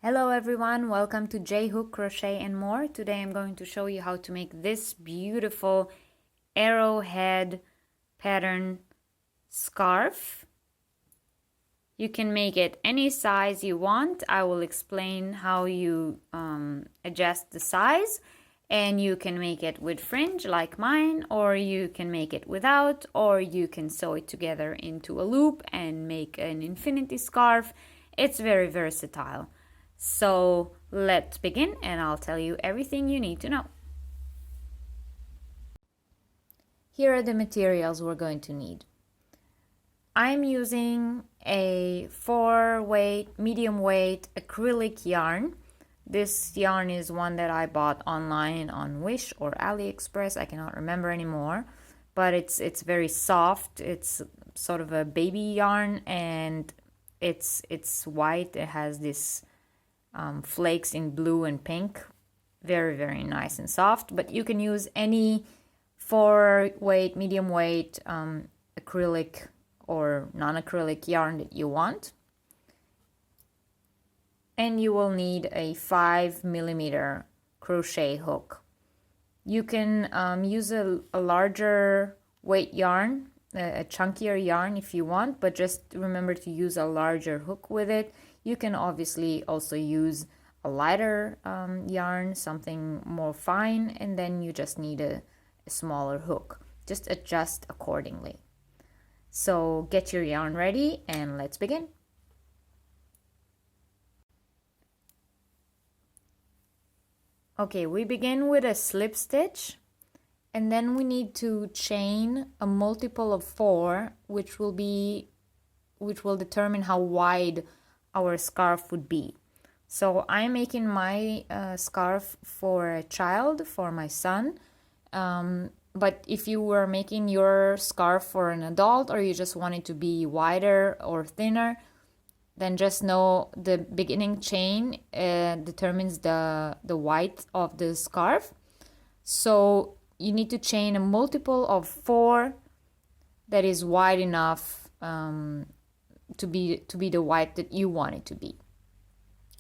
Hello everyone, welcome to J-Hook Crochet and More. Today I'm going to show you how to make this beautiful arrowhead pattern scarf. You can make it any size you want. I will explain how you adjust the size, and you can make it with fringe like mine, or you can make it without, or you can sew it together into a loop and make an infinity scarf. It's very versatile. So let's begin and I'll tell you everything you need to know. Here are the materials we're going to need. I'm using a 4-weight, medium weight acrylic yarn. This yarn is one that I bought online on Wish or AliExpress. I cannot remember anymore, but it's very soft. It's sort of a baby yarn, and it's white. It has this flakes in blue and pink. Very nice and soft, but you can use any 4-weight, medium weight acrylic or non-acrylic yarn that you want. And you will need a 5mm crochet hook. You can use a larger weight yarn, a chunkier yarn if you want, but just remember to use a larger hook with it. You can obviously also use a lighter yarn, something more fine, and then you just need a smaller hook. Just adjust accordingly. So get your yarn ready and let's begin. Okay, we begin with a slip stitch, and then we need to chain a multiple of 4, which will determine how wide our scarf would be. So I'm making my scarf for a child, for my son, but if you were making your scarf for an adult, or you just want it to be wider or thinner, then just know the beginning chain determines the width of the scarf. So you need to chain a multiple of 4 that is wide enough to be the width that you want it to be.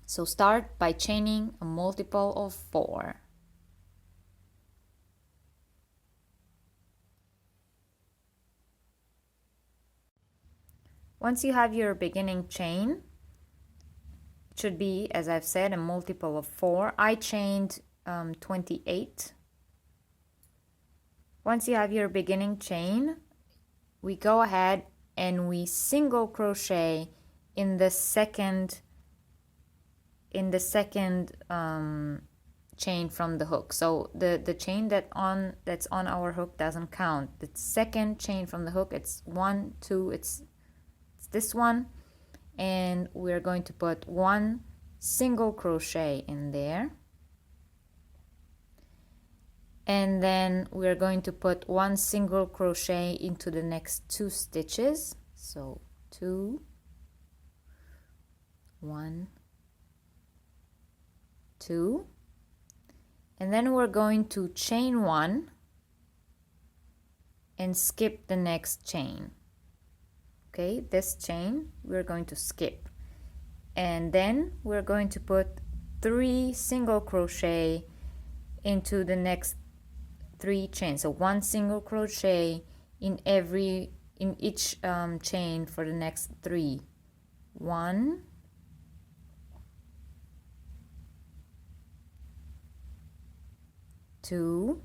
So start by chaining a multiple of 4. Once you have your beginning chain, it should be, as I've said, a multiple of 4. I chained 28. Once you have your beginning chain, we go ahead and we single crochet in the second chain from the hook. So the chain that's on our hook doesn't count. The second chain from the hook, it's 1, 2, it's this one, and we're going to put 1 single crochet in there, and then we're going to put 1 single crochet into the next 2 stitches. So 2, 1, 2, and then we're going to chain 1 and skip the next chain. Okay, this chain we're going to skip, and then we're going to put 3 single crochet into the next 3 chains. So 1 single crochet in each chain for the next 3. 1, 2,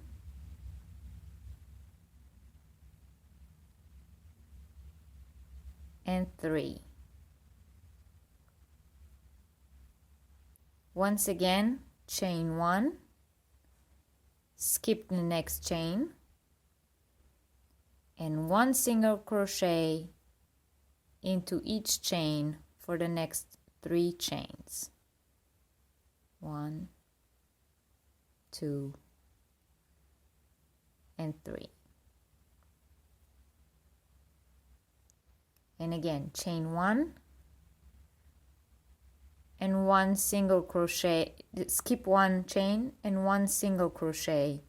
and 3. Once again, chain 1, skip the next chain, and 1 single crochet into each chain for the next 3 chains. 1, 2, and 3. And again, chain 1 and 1 single crochet, skip 1 chain and 1 single crochet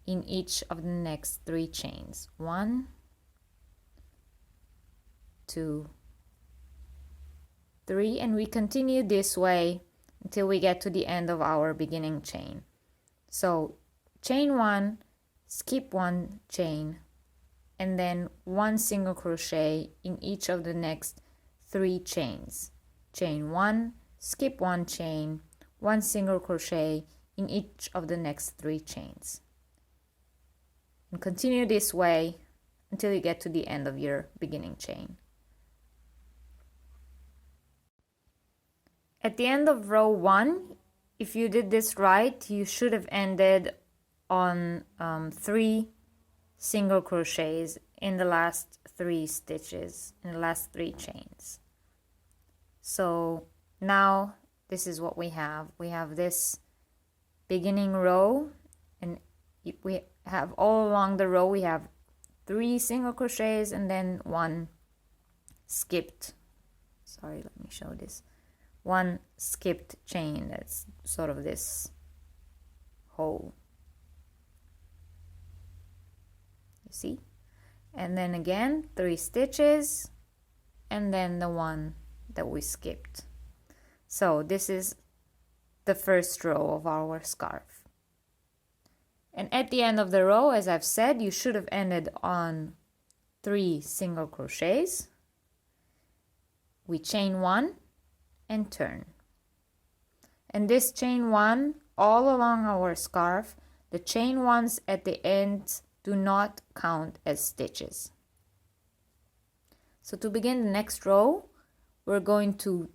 in each of the next 3 chains. 1, 2, 3, and we continue this way until we get to the end of our beginning chain. So chain 1, skip 1 chain, and then 1 single crochet in each of the next 3 chains. Chain 1, skip 1 chain, 1 single crochet in each of the next 3 chains. And continue this way until you get to the end of your beginning chain. At the end of row 1, if you did this right, you should have ended on 3 single crochets in the last 3 stitches, in the last 3 chains. So now this is what we have. We have this beginning row, and we have all along the row we have 3 single crochets and then 1 skipped, sorry, let me show this, 1 skipped chain. That's sort of this hole, you see, and then again 3 stitches and then the one that we skipped. So this is the first row of our scarf. And at the end of the row, as I've said, you should have ended on 3 single crochets. We chain 1 and turn. And this chain 1 all along our scarf, the chain 1s at the ends do not count as stitches. So to begin the next row, we're going to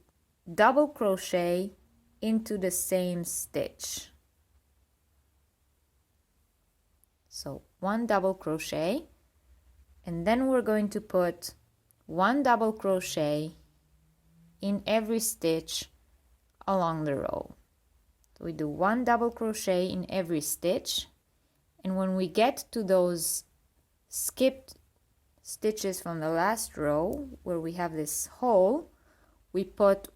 double crochet into the same stitch. So 1 double crochet, and then we're going to put 1 double crochet in every stitch along the row. So we do 1 double crochet in every stitch, and when we get to those skipped stitches from the last row where we have this hole, we put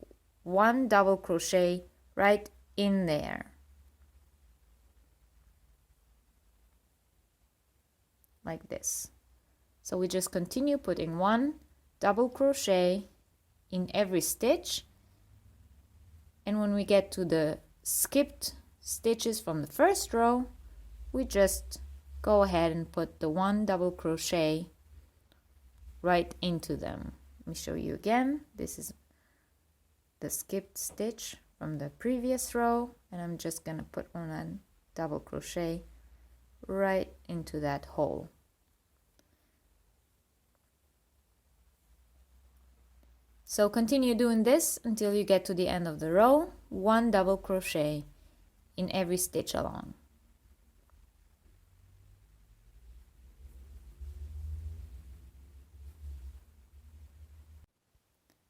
1 double crochet right in there, like this. So we just continue putting 1 double crochet in every stitch, and when we get to the skipped stitches from the first row, we just go ahead and put the 1 double crochet right into them. Let me show you again. This is the skipped stitch from the previous row, and I'm just gonna put 1 double crochet right into that hole. So continue doing this until you get to the end of the row, 1 double crochet in every stitch along.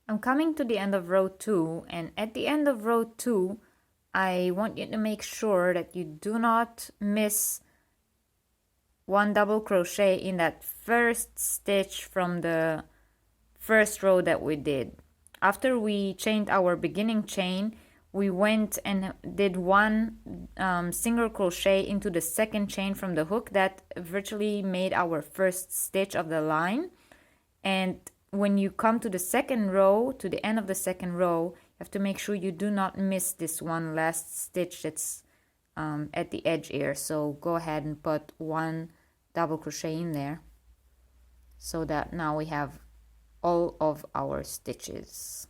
I'm coming to the end of row 2, and at the end of row 2, I want you to make sure that you do not miss 1 double crochet in that first stitch from the first row that we did. After we chained our beginning chain, we went and did 1 single crochet into the second chain from the hook that virtually made our first stitch of the line. And when you come to the second row, to the end of the second row, you have to make sure you do not miss this one last stitch that's at the edge here. So go ahead and put 1 double crochet in there, so that now we have all of our stitches.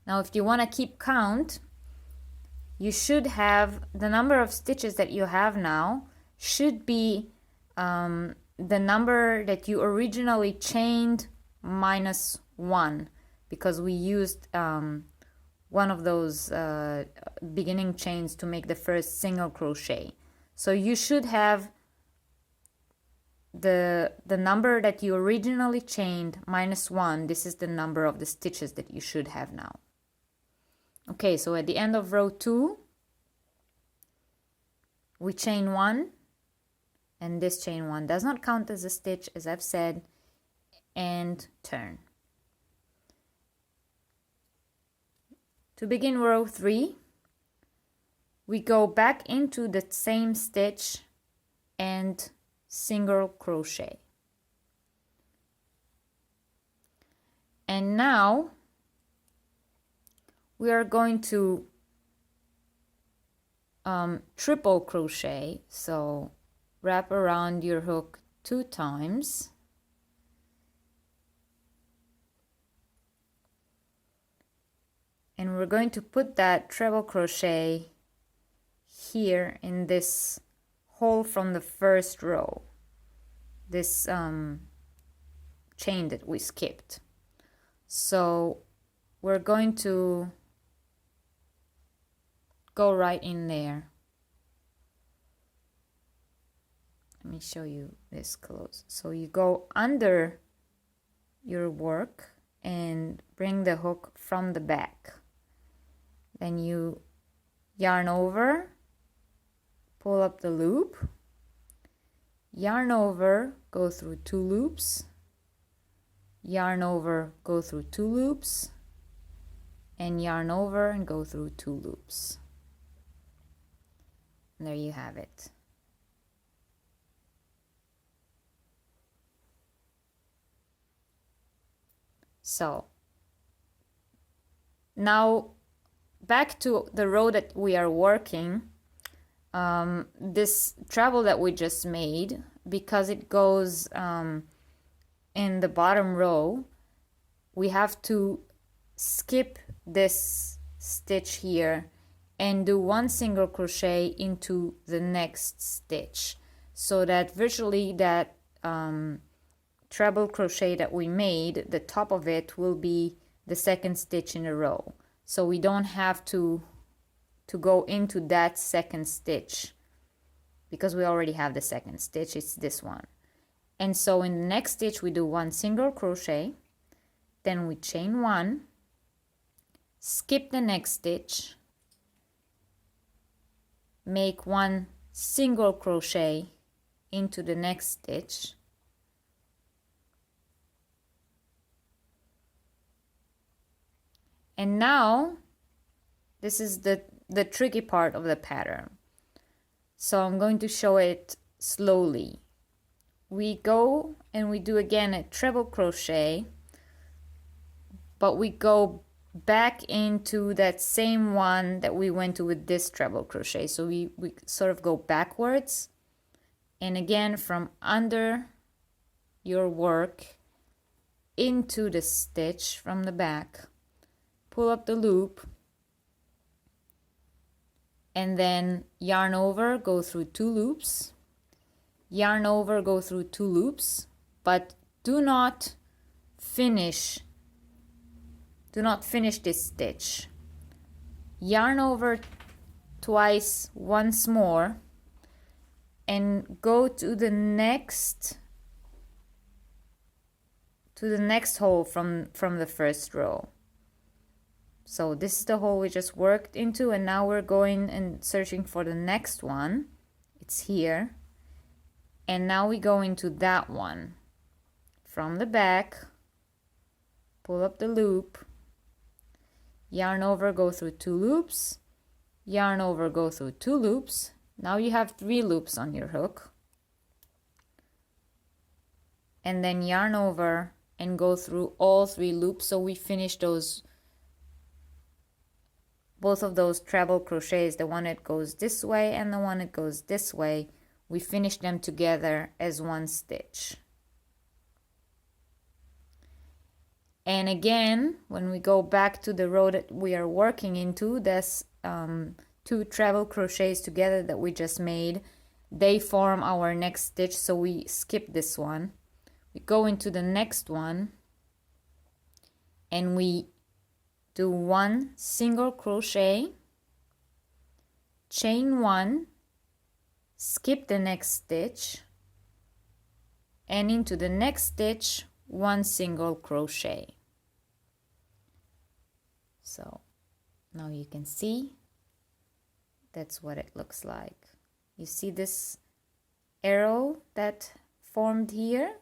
Now if you want to keep count, you should have the number of stitches that you have now should be the number that you originally chained minus 1, because we used one of those beginning chains to make the first single crochet. So you should have the number that you originally chained minus 1. This is the number of the stitches that you should have now. Okay, so at the end of row 2, we chain 1, and this chain 1 does not count as a stitch, as I've said, and turn. To begin row 3, we go back into the same stitch and single crochet. And now we are going to triple crochet. So wrap around your hook 2 times. And we're going to put that treble crochet here in this hole from the first row, this chain that we skipped. So we're going to go right in there. Let me show you this close. So you go under your work and bring the hook from the back. Then you yarn over, pull up the loop, yarn over, go through 2 loops, yarn over, go through 2 loops, and yarn over and go through 2 loops. And there you have it. So now back to the row that we are working. This treble that we just made, because it goes in the bottom row, we have to skip this stitch here and do 1 single crochet into the next stitch, so that visually that treble crochet that we made, the top of it will be the 2nd stitch in a row. So we don't have to go into that 2nd stitch, because we already have the 2nd stitch, it's this one. And so in the next stitch we do 1 single crochet, then we chain 1, skip the next stitch, make 1 single crochet into the next stitch, and now this is the tricky part of the pattern. So I'm going to show it slowly. We go and we do again a treble crochet, but we go back into that same one that we went to with this treble crochet. So we sort of go backwards, and again from under your work into the stitch from the back, pull up the loop, and then yarn over, go through 2 loops, yarn over, go through 2 loops, but do not finish this stitch. Yarn over twice once more and go to the next hole from the first row. So this is the hole we just worked into, and now we're going and searching for the next one. It's here. And now we go into that one. From the back, pull up the loop, yarn over, go through 2 loops, yarn over, go through 2 loops. Now you have 3 loops on your hook. And then yarn over and go through all 3 loops. So we finish both of those treble crochets, the one that goes this way and the one that goes this way, we finish them together as 1 stitch. And again, when we go back to the row that we are working into, there's 2 treble crochets together that we just made. They form our next stitch, so we skip this one. We go into the next one and we do 1 single crochet, chain 1, skip the next stitch, and into the next stitch 1 single crochet. So now you can see that's what it looks like. You see this arrow that formed here?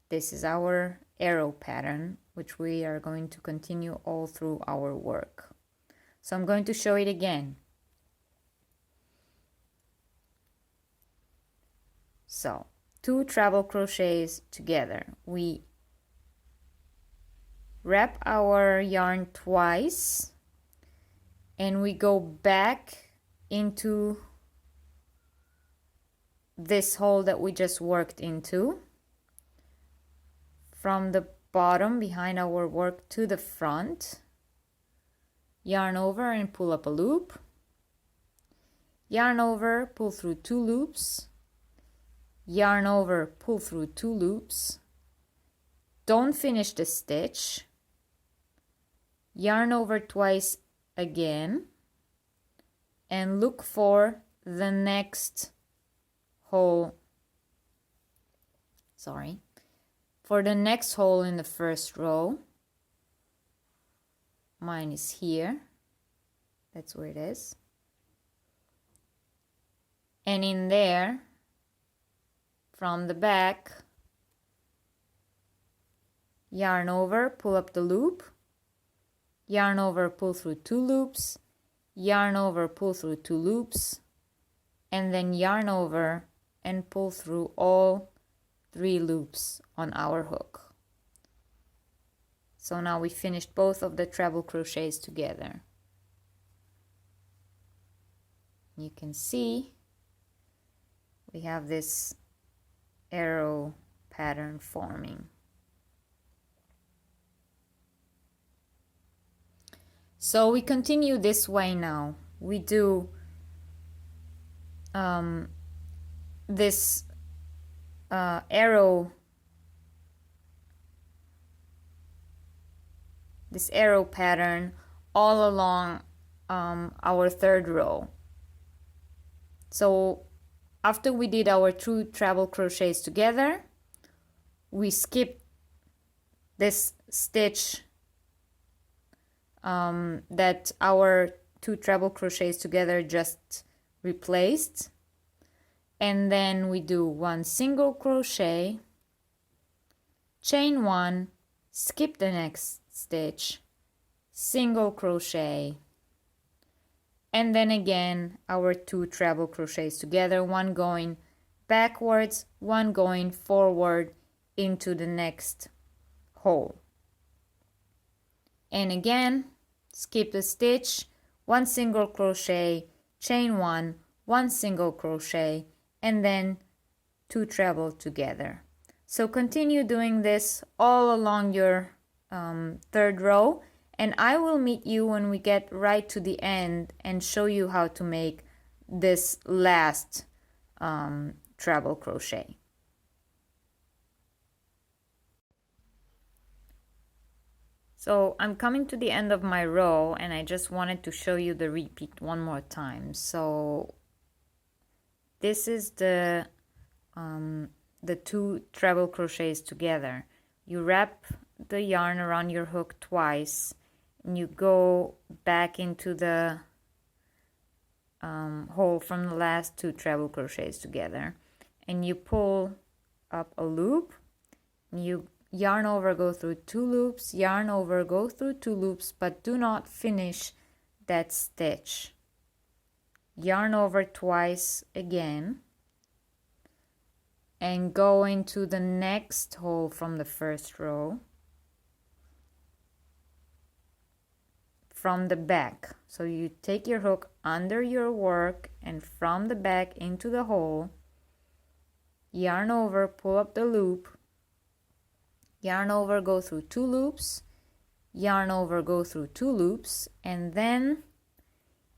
This is our arrow pattern, which we are going to continue all through our work. So I'm going to show it again. So 2 treble crochets together. We wrap our yarn twice, and we go back into this hole that we just worked into, from the bottom behind our work to the front. Yarn over and pull up a loop, yarn over, pull through 2 loops, yarn over, pull through 2 loops, don't finish the stitch, yarn over twice again, and look for the next hole, for the next hole in the first row. Mine is here, that's where it is, and in there, from the back, yarn over, pull up the loop, yarn over, pull through 2 loops, yarn over, pull through 2 loops, and then yarn over and pull through all 3 loops on our hook. So now we finished both of the treble crochets together. You can see we have this arrow pattern forming. So we continue this way now. We do this arrow pattern all along our third row. So after we did our 2 treble crochets together, we skip this stitch that our 2 treble crochets together just replaced, and then we do 1 single crochet, chain 1, skip the next stitch, single crochet, and then again our 2 treble crochets together, one going backwards, one going forward into the next hole. And again, skip the stitch, 1 single crochet, chain 1, 1 single crochet, and then 2 treble together. So continue doing this all along your third row, and I will meet you when we get right to the end and show you how to make this last treble crochet. So I'm coming to the end of my row, and I just wanted to show you the repeat one more time. So this is the 2 treble crochets together. You wrap the yarn around your hook twice, and you go back into the hole from the last 2 treble crochets together, and you pull up a loop, and you yarn over, go through 2 loops, yarn over, go through 2 loops, but do not finish that stitch. Yarn over twice again, and go into the next hole from the first row from the back. So you take your hook under your work and from the back into the hole, yarn over, pull up the loop, yarn over, go through 2 loops, yarn over, go through 2 loops, and then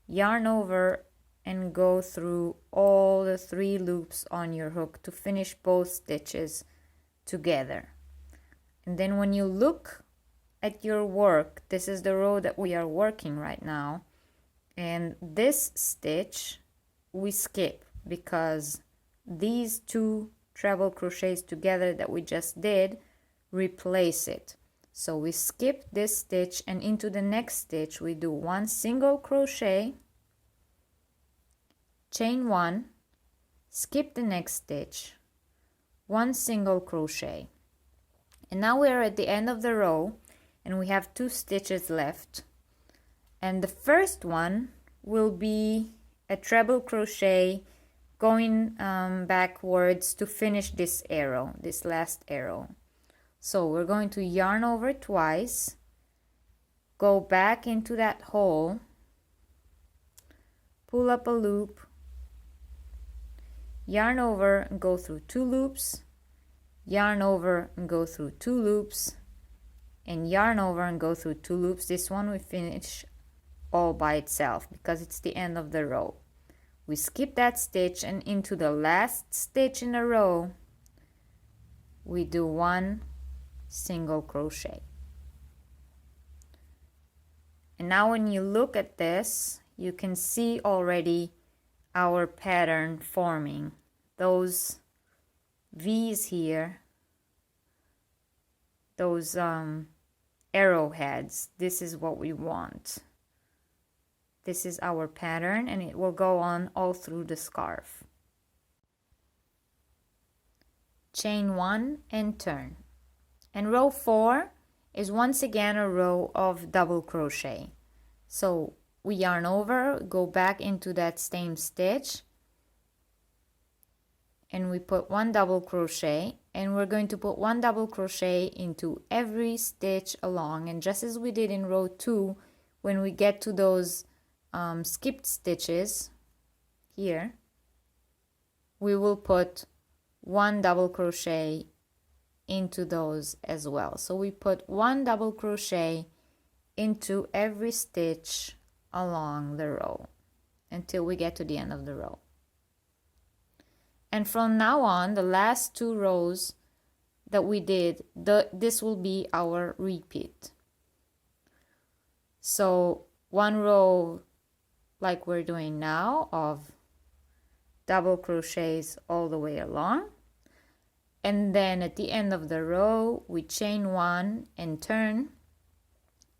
yarn over and go through all the 3 loops on your hook to finish both stitches together. And then when you look at your work, this is the row that we are working right now, and this stitch we skip because these 2 treble crochets together that we just did replace it. So we skip this stitch, and into the next stitch we do 1 single crochet, chain 1, skip the next stitch, 1 single crochet. And now we are at the end of the row, and we have 2 stitches left, and the first one will be a treble crochet going backwards to finish this arrow, this last arrow. So we're going to yarn over twice, go back into that hole, pull up a loop, yarn over and go through 2 loops, yarn over and go through 2 loops, and yarn over and go through 2 loops. This one we finish all by itself because it's the end of the row. We skip that stitch, and into the last stitch in the row we do 1 single crochet. And now when you look at this, you can see already our pattern forming. Those V's here, those arrowheads, this is what we want. This is our pattern, and it will go on all through the scarf. Chain 1 and turn. And row 4 is once again a row of double crochet. So we yarn over, go back into that same stitch, and we put 1 double crochet, and we're going to put 1 double crochet into every stitch along. And just as we did in row 2, when we get to those skipped stitches here, we will put 1 double crochet into those as well. So we put 1 double crochet into every stitch along the row until we get to the end of the row. And from now on, the last 2 rows that we did, this will be our repeat. So 1 row like we're doing now of double crochets all the way along, and then at the end of the row we chain 1 and turn,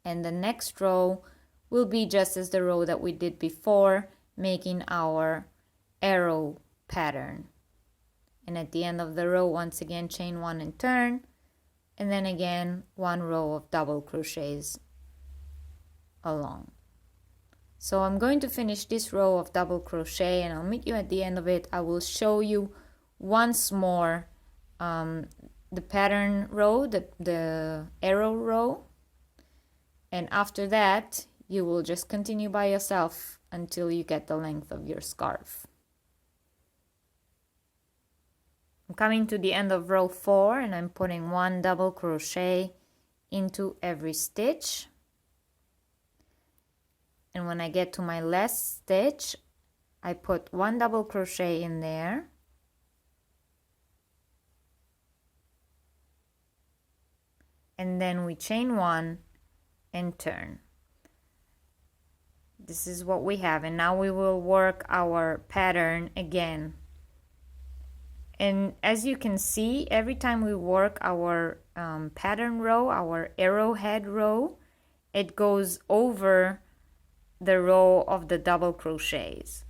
and the next row will be just as the row that we did before, making our arrow pattern. And at the end of the row, once again chain 1 and turn, and then again 1 row of double crochets along. So I'm going to finish this row of double crochet, and I'll meet you at the end of it. I will show you once more the pattern row, the arrow row, and after that you will just continue by yourself until you get the length of your scarf. I'm coming to the end of row 4, and I'm putting 1 double crochet into every stitch. And when I get to my last stitch, I put 1 double crochet in there, and then we chain 1 and turn. This is what we have, and now we will work our pattern again. And as you can see, every time we work our pattern row, our arrowhead row, it goes over the row of the double crochets.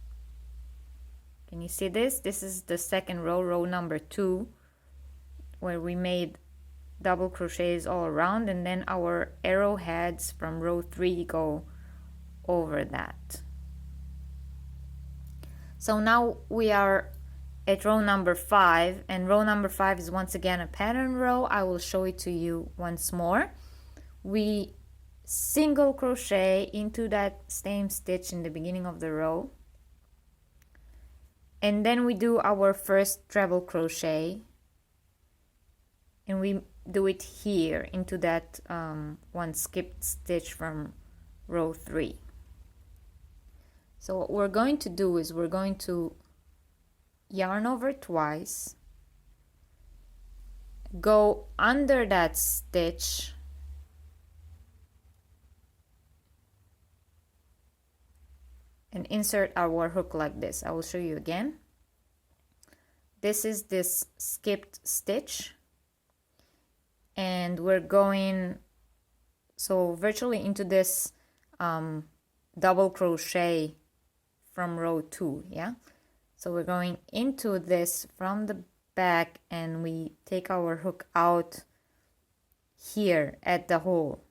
Can you see this? This is the second row, row number 2, where we made double crochets all around, and then our arrowheads from row 3 go over that. So now we are at row number 5, and row number 5 is once again a pattern row. I will show it to you once more. We single crochet into that same stitch in the beginning of the row, and then we do our first treble crochet, and we do it here into that 1 skipped stitch from row 3. So what we're going to do is we're going to yarn over twice, go under that stitch, and insert our hook like this. I will show you again. This is this skipped stitch, and we're going so virtually into this double crochet from row 2, yeah? So we're going into this from the back, and we take our hook out here at the hole,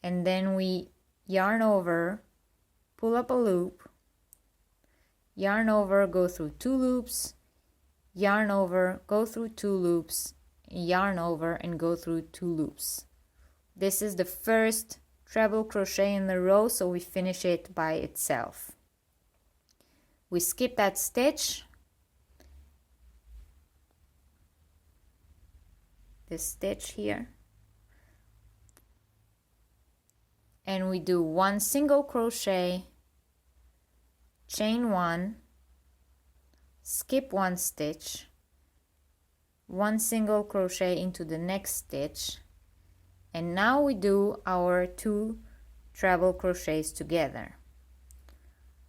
and then we yarn over, pull up a loop, yarn over, go through 2 loops, yarn over, go through 2 loops, yarn over and go through 2 loops. This is the first treble crochet in the row, so we finish it by itself. We skip that stitch, this stitch here, and we do 1 single crochet, chain 1, skip 1 stitch, 1 single crochet into the next stitch, and now we do our 2 treble crochets together.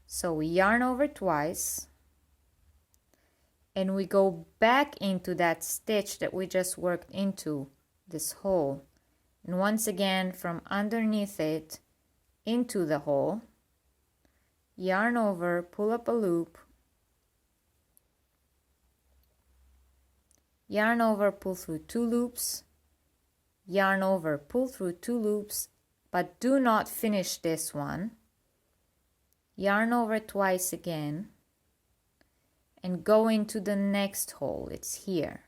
So we yarn over twice and we go back into that stitch that we just worked into this hole, and once again from underneath it into the hole, yarn over, pull up a loop, yarn over, pull through 2 loops, yarn over, pull through 2 loops, but do not finish this one, yarn over twice again, and go into the next hole. It's here.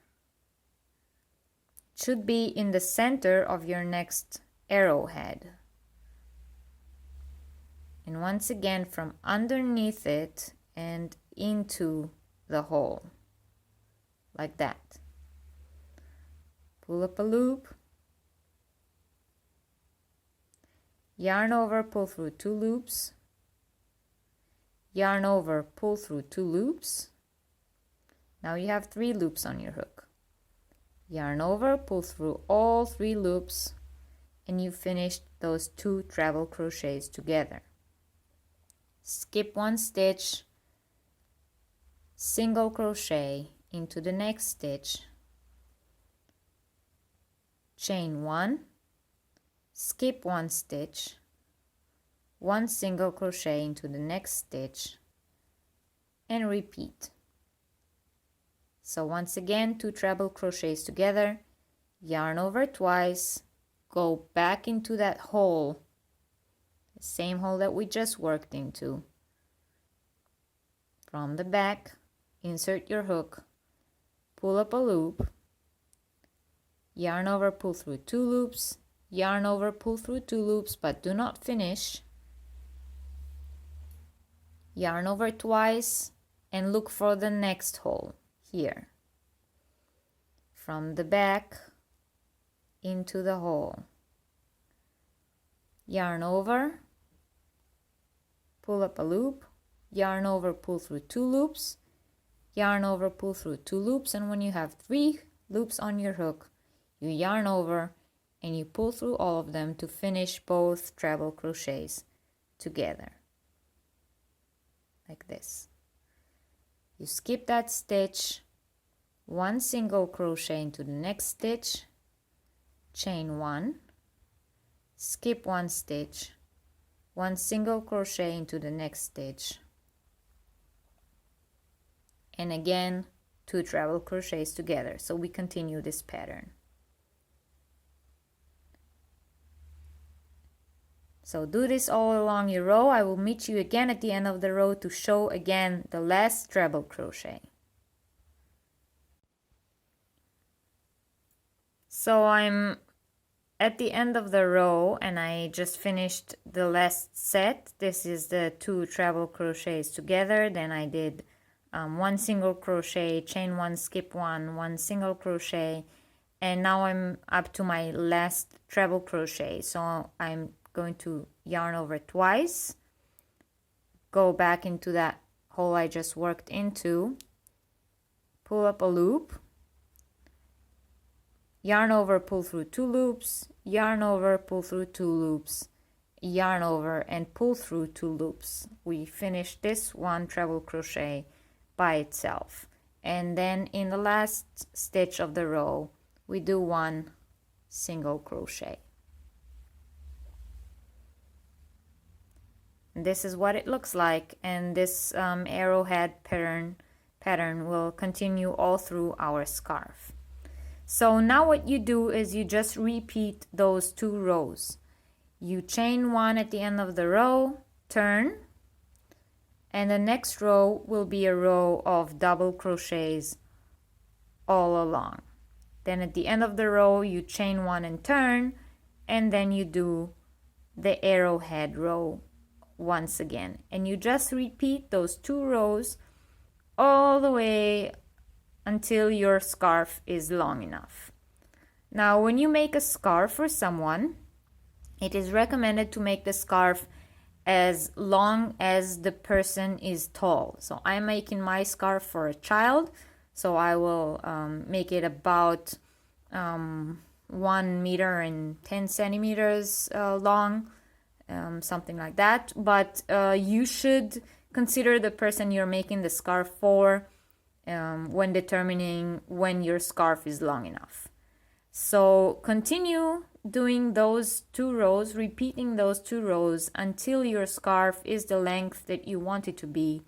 It should be in the center of your next arrowhead. And once again from underneath it and into the hole, like that. Pull up a loop, yarn over, pull through 2 loops, yarn over, pull through 2 loops. Now you have 3 loops on your hook. Yarn over, pull through all 3 loops, and you finished those 2 treble crochets together. Skip 1 stitch, single crochet into the next stitch, chain 1, skip 1 stitch, 1 single crochet into the next stitch, and repeat. So once again, 2 treble crochets together, yarn over twice, go back into that hole, the same hole that we just worked into. From the back, insert your hook, pull up a loop, yarn over, pull through 2 loops, yarn over, pull through 2 loops, but do not finish. Yarn over twice and look for the next hole here. From the back into the hole. Yarn over, pull up a loop, yarn over, pull through 2 loops, yarn over, pull through 2 loops, and when you have 3 loops on your hook, you yarn over and you pull through all of them to finish both treble crochets together, like this. You skip that stitch, 1 single crochet into the next stitch, chain 1, skip 1 stitch, 1 single crochet into the next stitch, and again 2 treble crochets together. So we continue this pattern. So do this all along your row. I will meet you again at the end of the row to show again the last treble crochet. So I'm at the end of the row and I just finished the last set. This is the 2 treble crochets together. Then I did 1 single crochet, chain 1, skip 1, 1 single crochet, and now I'm up to my last treble crochet. So I'm going to yarn over twice, go back into that hole I just worked into, pull up a loop, yarn over, pull through 2 loops, yarn over, pull through 2 loops, yarn over and pull through 2 loops. We finish this 1 treble crochet by itself, and then in the last stitch of the row we do 1 single crochet. This is what it looks like, and this arrowhead pattern will continue all through our scarf. So now what you do is you just repeat those 2 rows. You chain 1 at the end of the row, turn, and the next row will be a row of double crochets all along. Then at the end of the row, you chain 1 and turn, and then you do the arrowhead row once again. And you just repeat those 2 rows all the way until your scarf is long enough. Now, when you make a scarf for someone, it is recommended to make the scarf as long as the person is tall. So I'm making my scarf for a child, so I will make it about 1 meter and 10 centimeters long, something like that. But you should consider the person you're making the scarf for when determining when your scarf is long enough. So continue doing those 2 rows, repeating those 2 rows until your scarf is the length that you want it to be,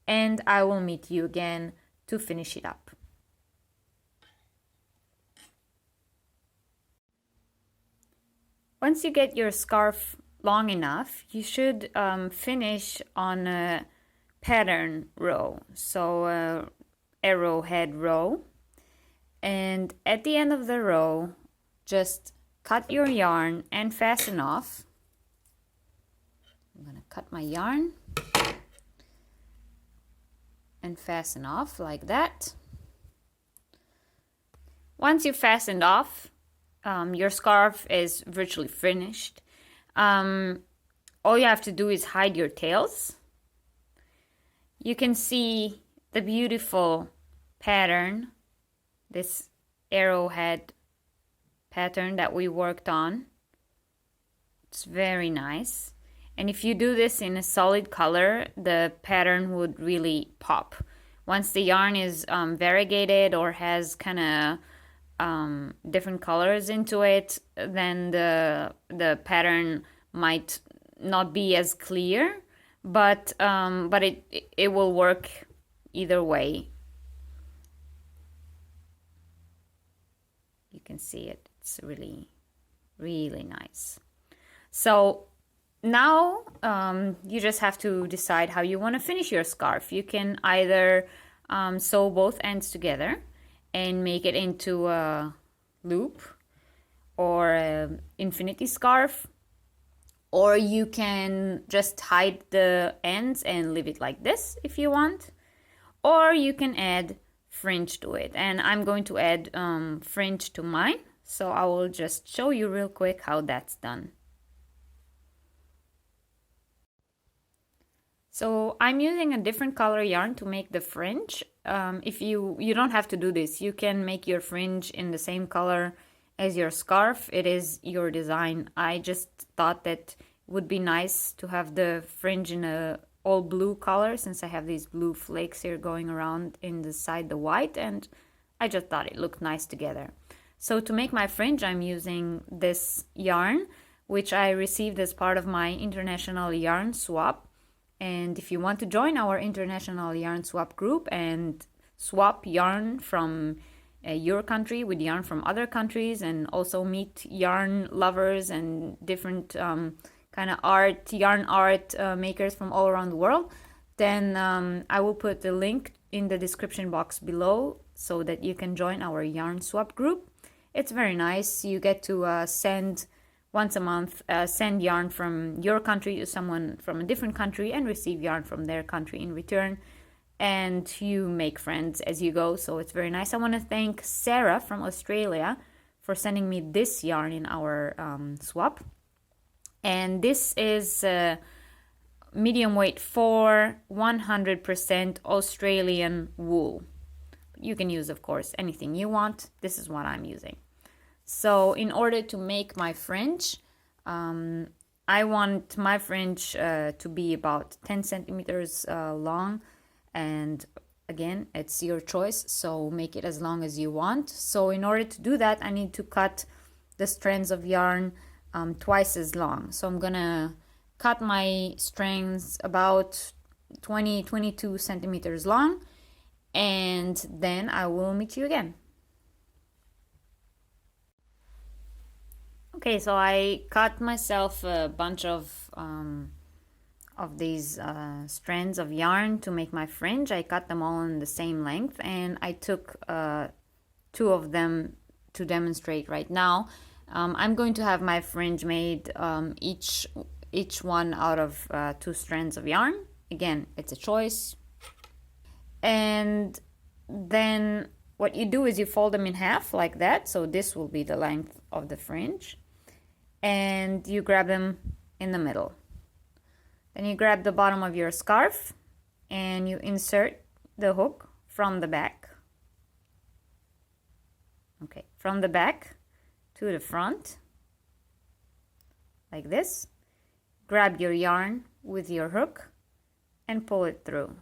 and I will meet you again to finish it up. Once you get your scarf long enough, you should finish on a pattern row, so arrowhead row. And at the end of the row, just cut your yarn and fasten off. I'm going to cut my yarn and fasten off like that. Once you've fastened off, your scarf is virtually finished. All you have to do is hide your tails. You can see the beautiful pattern, this arrowhead pattern that we worked on. It's very nice. And if you do this in a solid color, the pattern would really pop. Once the yarn is variegated or has kind of different colors into it, then the pattern might not be as clear, but it will work either way. You can see it. It's really, really nice. So now you just have to decide how you want to finish your scarf. You can either sew both ends together and make it into a loop or an infinity scarf, or you can just hide the ends and leave it like this if you want, or you can add fringe to it. And I'm going to add fringe to mine, so I will just show you real quick how that's done. So I'm using a different color yarn to make the fringe. If you don't have to do this, you can make your fringe in the same color as your scarf. It is your design. I just thought that it would be nice to have the fringe in a all blue color, since I have these blue flakes here going around in the side, the white, and I just thought it looked nice together. So to make my fringe, I'm using this yarn, which I received as part of my international yarn swap. And if you want to join our international yarn swap group and swap yarn from your country with yarn from other countries, and also meet yarn lovers and different kind of yarn art makers from all around the world, then I will put the link in the description box below so that you can join our yarn swap group. It's very nice. You get to send once a month, send yarn from your country to someone from a different country and receive yarn from their country in return. And you make friends as you go, so it's very nice. I want to thank Sarah from Australia for sending me this yarn in our swap. And this is medium weight 100% Australian wool. You can use, of course, anything you want. This is what I'm using. So in order to make my fringe, I want my fringe to be about 10 centimeters long. And again, it's your choice, so make it as long as you want. So in order to do that, I need to cut the strands of yarn twice as long. So I'm gonna cut my strands about 22 centimeters long, and then I will meet you again. Okay, so I cut myself a bunch of these strands of yarn to make my fringe. I cut them all in the same length, and I took 2 of them to demonstrate right now. I'm going to have my fringe made each one out of 2 strands of yarn. Again, it's a choice. And then what you do is you fold them in half like that. So this will be the length of the fringe. And you grab them in the middle. Then you grab the bottom of your scarf and you insert the hook from the back. Okay, from the back to the front, like this. Grab your yarn with your hook and pull it through.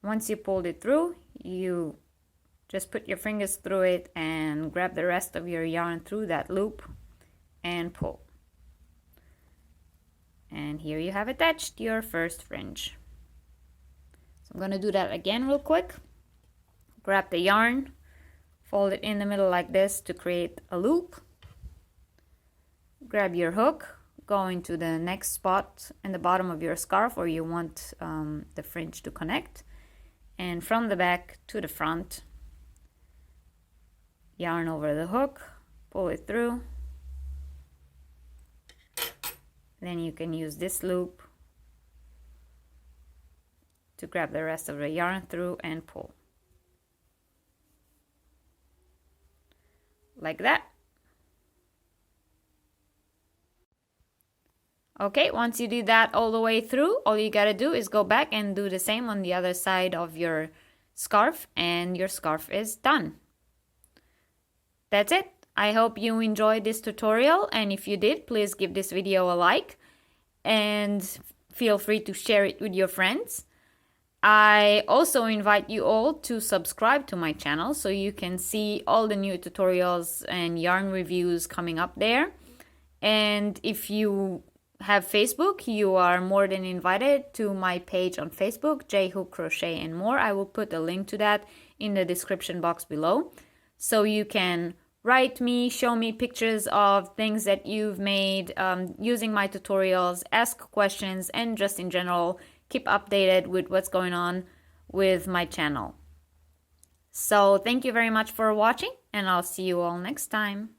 Once you pulled it through, you just put your fingers through it and grab the rest of your yarn through that loop and pull. And here you have attached your first fringe. So I'm going to do that again real quick. Grab the yarn, fold it in the middle like this to create a loop. Grab your hook, go into the next spot in the bottom of your scarf where you want the fringe to connect. And from the back to the front, yarn over the hook, pull it through. Then you can use this loop to grab the rest of the yarn through and pull. Like that. Okay, once you do that all the way through, all you gotta do is go back and do the same on the other side of your scarf, and your scarf is done. That's it. I hope you enjoyed this tutorial, and if you did, please give this video a like and feel free to share it with your friends. I also invite you all to subscribe to my channel so you can see all the new tutorials and yarn reviews coming up there. And if you have Facebook, you are more than invited to my page on Facebook, J-Hook Crochet and More. I will put a link to that in the description box below. So you can write me, show me pictures of things that you've made using my tutorials, ask questions, and just in general, keep updated with what's going on with my channel. So thank you very much for watching, and I'll see you all next time.